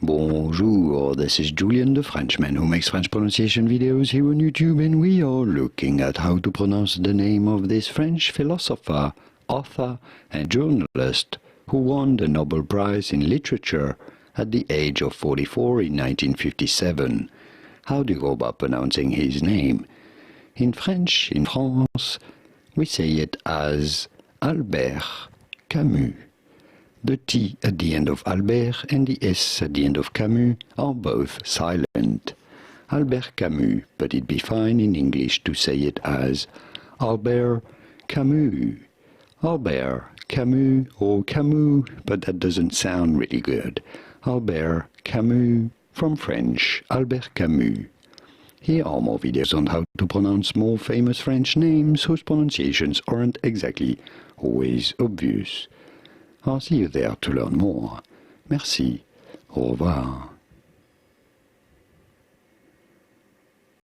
Bonjour, this is Julien the Frenchman who makes French pronunciation videos here on YouTube, and we are looking at how to pronounce the name of this French philosopher, author and journalist who won the Nobel Prize in Literature at the age of 44 in 1957. How do you go about pronouncing his name? In French, in France, we say it as Albert Camus. The T at the end of Albert and the S at the end of Camus are both silent. Albert Camus, but it'd be fine in English to say it as Albert Camus. Albert Camus or Camus, but that doesn't sound really good. Albert Camus, from French, Albert Camus. Here are more videos on how to pronounce more famous French names whose pronunciations aren't exactly always obvious. I'll see you there to learn more. Merci. Au revoir.